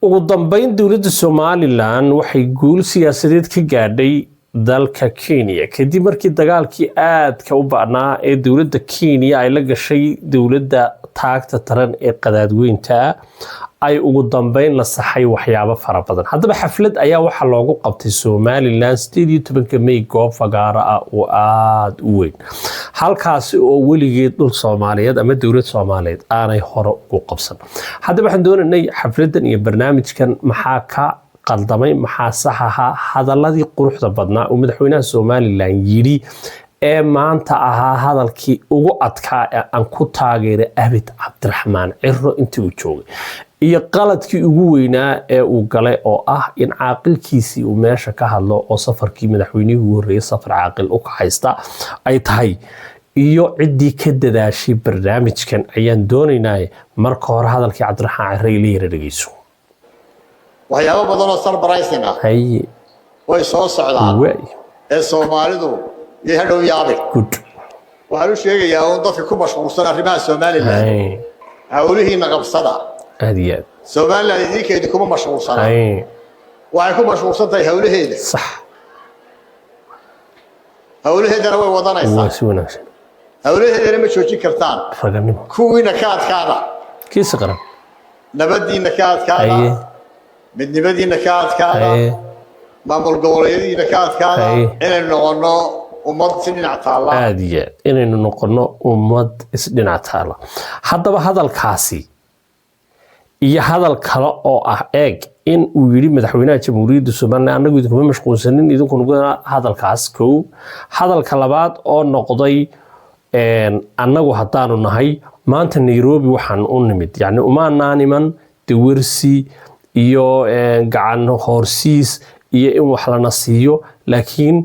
ugu dambeyn dowladda Somaliland waxay guul siyaasadeed ka gaadhay dalka Kenya kadib markii dagaalkii aadka u ba'naa ee dowladda Kenya ay la gashay dowladda taagta taran ee qadaadweynta ay ugu dambeyn la saxay waxyaabo fara badan. Haddaba xaflad ayaa waxa loogu qabtay Somaliland 18 May goob fagaara ah oo aad u weyn. halkaasi oo weligeed dhul Soomaaliyeed ama dowlad Soomaaliyeed aanay hore ugu qabsan. Haddaba waxaan doonaynay xafladan iyo barnaamijkan maxaa ka qaldamay, maxaa sax ahaa, hadaladii quruxda badnaa oo madaxweynaha Somaliland yiri ee maanta ahaa hadalkii ugu adkaa ee aan ku taageeray Abid Cabdiraxmaan Cirro intii uu joogay iyo qaladkii ugu weynaa ee uu galay oo ah in caaqilkiisii uu meesha ka hadlo oo safarkii madaxweynuhu horeeyay safar caaqil u ka haysta ay tahay iyo cidii ka dadaashay barnaamijkan ayaan doonaynaa marka hore hadalkii Cabdiraxmaan Cirro ila yara dhageyso. waxyaabo badan oo surprising ah way soo socdaan ee Soomaalidu iyo hadhow yaabay waxaan u sheegayaa oo dadka ku mashquulsan arrimaha Somaliland hawlihiina qabsada هذه Somaliland idinkeedu kuma mashquulsana waxay ku mashquulsan tahay hawlaheeda صح hawlaheedana way wadanaysaa hawlaheedana ma joojin kartaan kuwiina ka adkaada kiis qaran nabadiina ka adkaada midnimadiina ka adkaada maamul goboleedyadiina ka adkaada inay noqono ummad si dhinac taala aadiya inay noqono ummad is dhinac taala. haddaba hadalkaasi iyo hadal kale oo ah eeg in uu yiri madaxweynaha jamhuuriyadda Soomaaliya anagu idinku mashquulsanin idinkuna hadalkaas koow hadalka labaad oo noqday anagu hadaanu nahay maanta Nairobi waxaan u nimid yani uma naaniman dawarsi iyo gacan horsiis iyo in wax la nasiyo laakiin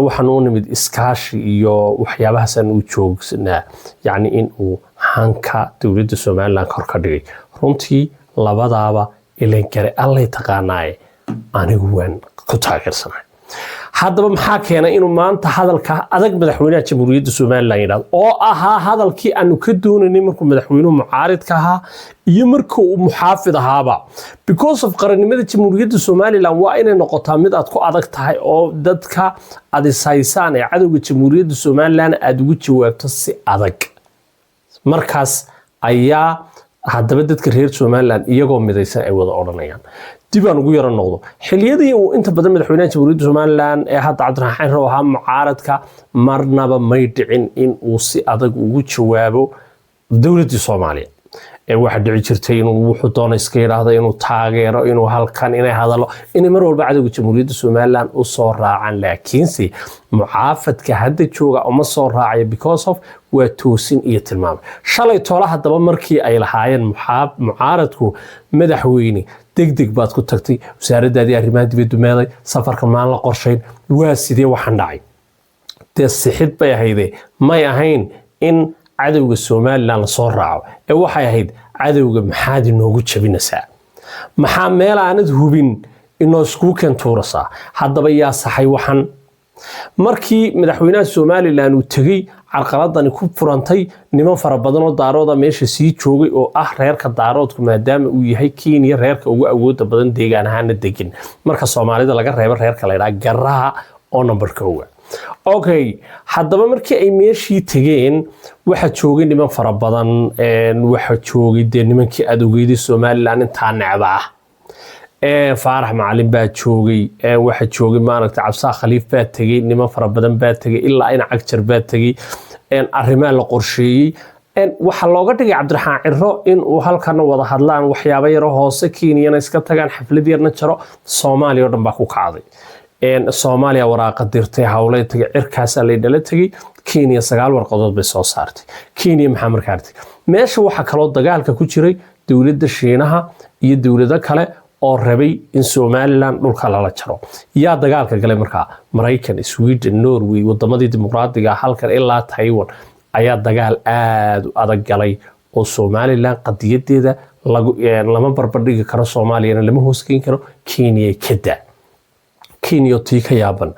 waxaan u nimid iskaashi iyo waxyaabahaas aan u joogsana yani in uu hanka dowladda Soomaaliland kor ka dhigay runtii labadaaba ileen kare allay taqaanaay anigu waan ku taageersanahay. haddaba maxaa keenay inuu maanta hadalka adag madaxweynaha jamhuuriyadda Somaliland yiraahdo oo ahaa hadalkii aanu ka doonaynay markuu madaxweynuhu mucaaridka ahaa iyo markuu uu muxaafid ahaaba because of qarannimada jamhuuriyadda Somaliland waa inay noqotaa mid aad ku adag tahay oo dadka aad isaysaan ee cadawga jamhuuriyadda Somaliland aad ugu jawaabto si adag. markaas ayaa haddaba dadka reer Somaliland iyagoo midaysan ay wada oranayaan dib aan ugu yara noqdo xiliyadii uu inta badan madaxweynaha jamhuuriyadda Somaliland ee hadda Cabdiraxmaan Cirro ahaa mucaaradka marnaba may dhicin in uu si adag ugu jawaabo dowladda Soomaaliya ee waxa dhici jirtay inuu wuxuu doonay iska yiraahdo inuu taageero inuu halkan inay hadalo in mar walba cadawga jamhuuriyadda Somaliland u soo raacaan laakiinse mucaafadka hadda jooga uma soo raacay because of waa toosin iyo tilmaam. shalay toolaha daba markii ay lahaayeen mucaaradku madaxweyne degdeg baad ku tagtay wasaaraddaadii arrimaha dibadda meeday safarka maan la qorshayn waa sidee waxaan dhacay dee sixid bay ahaydee may ahayn in cadawga Somaliland la soo raaco ee waxay ahayd cadawga maxaad inoogu jabinaysaa maxaa meel aanad hubin inoo isku kentuurasa. haddaba yaa saxay waxaan markii madaxweynaha Somaliland uu tagay carqaladani ku furantay niman fara badan oo daarooda meesha sii joogay oo ah reerka daaroodku maadaama uu yahay Kenya reerka ugu awoodda badan deegaan ahaan degan marka Soomaalida laga reebo reerka la yiraahdo Garaha oo number 1. okay haddaba markii ay meeshii tageen waxa joogay niman fara badan waxa joogay nimankii adowgeydii Somaliland inta necba Faarax Macalin baa joogay waxa joogay maaragtay Cabsaa Khaliif baa tagay niman fara badan baa tagay ilaa in Cagjar baa tagay arrimaha la qorsheeyay waxa looga dhigay Cabdiraxmaan Cirro in uu halkan wada hadlaan waxyaabo yar oo hoose Kenya iska tagaan xaflad yarna jaro Soomaaliya oo dhan baa ku kacday Soomaaliya waraaqa dirtay hawlay tagay cirkaas ay dhala tagay Kenya 9 warqadood bay soo saartay Kenya maxaa markaartay meesha waxa kale oo dagaalka ku jiray dowladda Shiinaha iyo dowlado kale oo rabay in Somaliland dhulka la jaro yaa dagaalka galay markaa Mareykan Sweden Norway wadamadii dimuqraadiga halkan ilaa Taiwan ayaa dagaal aad u adag galay oo Somaliland qadiyadeeda lama barbardhigi karo Soomaaliya lama hoosgeyn karo Kenya kada Kenya tii ka yaaban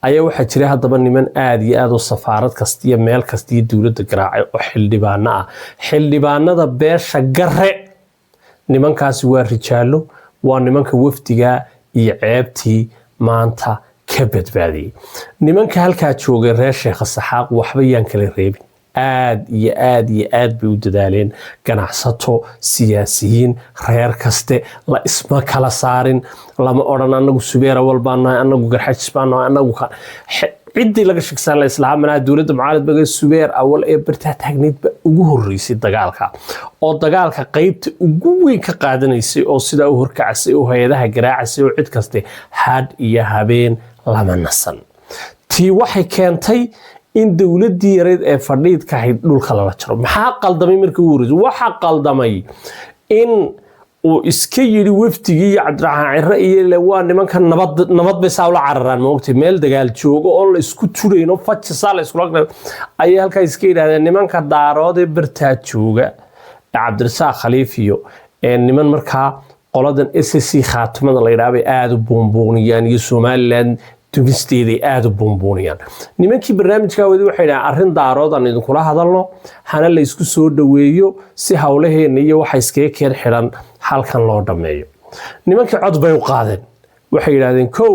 ayaa waxa jiray haddaba niman aad iyo aad u safaarad kasta iyo meel kasta iyo dowladda garaacay oo xildhibaanada beesha Garre nimankaasi waa rijaalo waa nimanka wafdiga iyo ceebtii maanta ka badbaadiyay nimanka halkaa joogay reer Sheekh Saxaaq waxba yaan kala reebin aad iyo aad bay u dadaaleen ganacsato siyaasiyiin reer kaste la isma kala saarin lama oran anagu Subeera walbaanahay anagu Garxajis baanahay anagu cidii laga shaqsan la islaamana dawladda mucaaradka baga Subeer awal ee bartaa taagneedba ugu horeysay dagaalka oo dagaalka qaybta ugu weyn ka qaadanaysay oo sida u horkacay oo hay'adaha garaacay oo cid kaste had iyo habeen lama nasan tii waxay keentay in dawladdii yareed ee fadhiidka ahayd dhulka lala jaro maxaa qaldamay markii uu horeysay waxa qaldamay in oo iska yiri waftigii Cabdiraxmaan Cirre iyo waa nimanka nabad bay saawla cararaan ma ogtay meel dagaal joogo oo la isku tureyno fajisaal isku laqnaa ay halka iska yiraahdeen nimanka daarood ee bartaa jooga Cabdirasaaq Khaliif iyo niman markaa qoladan SSC khaatimada la yiraahdo aad u boonbooniyaan iyo Somaliland tugisteeday aad u boonbooniyaan nimankii barnaamijka wadi waxay dhahaan arrin daarood aan idin kula hadalno hana la isku soo dhaweeyo si hawlaheena iyo waxa iskaga keen xiran halkan loo dhameeyo nimankii cod bay u qaadeen waxay yiraahdeen kow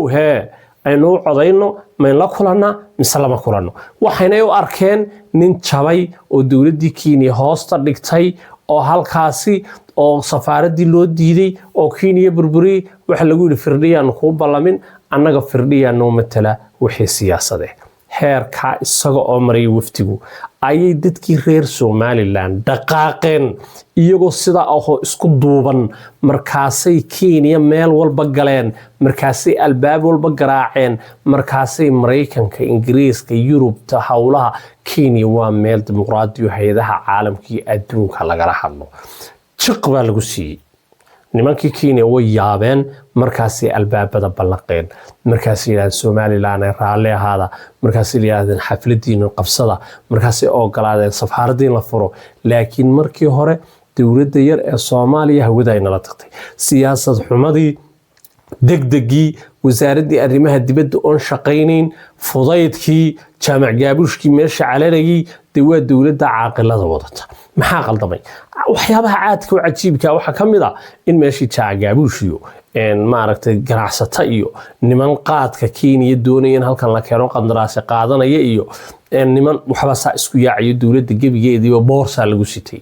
aynu codayno ma la kulana mise lama kulano waxayna u arkeen nin jabay oo dawladdii Kenya hoosta dhigtay oo halkaasi oo safaaradii loo diiday oo Kenya burburi waxa lagu yiri firdhiyaan ku ballamin annaga firdhiyaan noo matala wixii siyaasade heerka isaga oo maray waftigu ayay dadkii reer Somaliland dhaqaaqeen iyagoo sida ah isku duuban markaasay Kenya meel walba galeen markaasay albaab walba garaaceen markaasay Mareykanka Ingiriiska Yurubta hawlaha Kenya waa meel dimuqraadi ah hay'adaha caalamka iyo adduunka laga hadlo jiqba lagu siiyay nimankii Kenya way yaabeen markaasay albaabada balaqeen markaasay yiraahdeen Somaliland ay raali ahaada markaasay yiraahdeen xafladiina qabsada markaasay ogolaadeen safaaradiin la furo laakiin markii hore dawladda yar ee Soomaaliya hawada ay nala tagtay siyaasad xumadii degdegii wasaaradii arrimaha dibadda oo shaqeyneen fudaydkii jaamac gaabushkii meesha calaanayay dawlad dawladda caaqilada wadata maxaa qaldamay waxyaabaha caadka oo cajiibka waxa kamid ah in meeshii jaamac gaabushiyo maaragtay ganacsata iyo niman qaadka Kenya doonayeen halkan la keeno qandaraas qaadanaya iyo niman waxba saa isku yaaciyo dawladda gabigeedii oo boorsa lagu sitay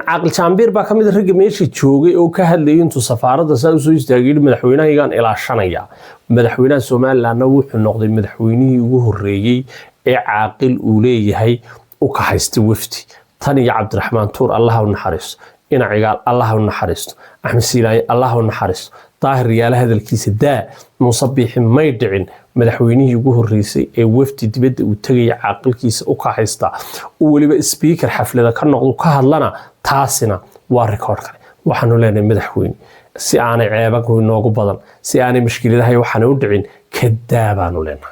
عقل شامبير بقى كم يدرج ماشي تشوجي أو كهل لين تصفارة تسأل سويس تجيل مدحوينه يجان إلى الشنية مدحوينه سومال لأنه وحنقد مدحوينه وجوه الرجي عاقل أولي هي وكحست وفتي ثاني عبد الرحمن تور الله ونحرس إن عقال الله ونحرس أحمد سيلاي الله ونحرس طاهر ريال هذا الكيس دا مصبيح ما يدعين مدحوينه وجوه الرئيسي وفتي تبدأ وتجي عاقل كيس وكحستا ولي سبيكر حفلة كان نقول كهلنا تاسنا والريكورد وحنو لنا مدحوين سي أنا عيبك ونوقو بدل سي أنا مشكلة هاي وحنو دعين كدابانو لنا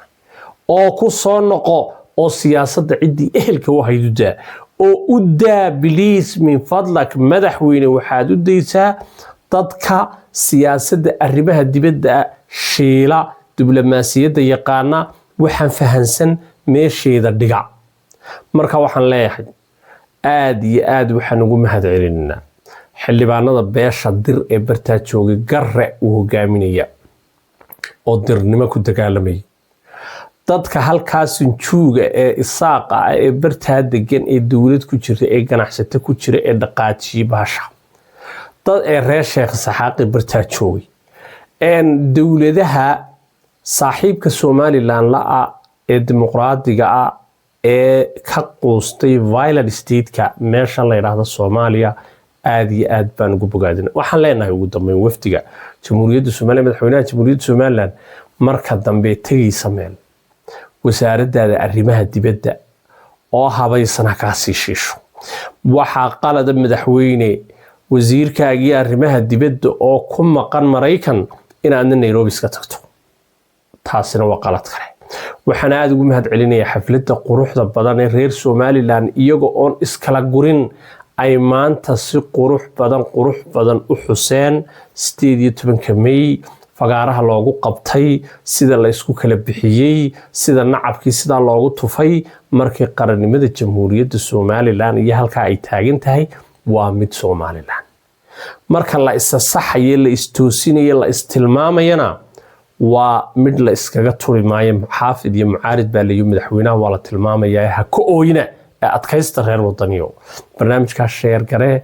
أو كوصان نقو أو سياسة عدي إهلك وهيدو دا أو أدا بليس من فضلك مدحوين وحادو ديسا dadka siyaasadda arrimaha dibadda sheela diblomaasiyadda yaqaana waxaan fahansan meesheeda dhiga marka waxaan leeyahay aad iyo aad waxaan ugu mahadcelinaa xildhibaanada beesha dir ee bartaa joogay garre uu hogaaminaya oo dirnimo ku dagaalamay dadka halkaas juuga ee isaaqa ee bartaa degan ee dawlad ku jirta ee ganacsato ku jira ee dhaqaajiye baasha dad ee reer Sheekh Saxaaq bartaa joogay dawladaha saaxiibka Somaliland la ee dimuqraadiga ee ka qoostay violent state-ka meesha la yiraahdo Soomaaliya aad iyo aad baan ugu bogaadinay waxaan leenahay ugu dambeyn waftiga Jamhuuriyadda Soomaaliya madaxweynaha Jamhuuriyadda Somaliland marka dambe tagay sameel wasaaradda arrimaha dibadda oo habaysan ka sii shisho waxa qalad madaxweyne wasiirkaagii arrimaha dibadda oo ku maqan Mareykan in aad Nairobi iska tagto taasina waa qalad kale waxaan aad ugu mahadcelinayaa xafladda quruxda badan ee reer Somaliland iyagoo on iskala gurin ay maanta si qurux badan u xuseen 18 May fagaaraha loogu qabtay sida la isku kala bixiyay sida nacabkii sida loogu tufay markii qarannimada Jamhuuriyadda Somaliland iyo halka ay taagan tahay waa mid Somaliland marka la isasaxayo la istoosinayo la istilmaamayana waa mid la iskaga turi maayo xaafid iyo mucaarid baa la yimid madaxweynaha waa la tilmaamayaa ha ka ooyina adkaysta reer wadaniyo barnaamijka sheer garee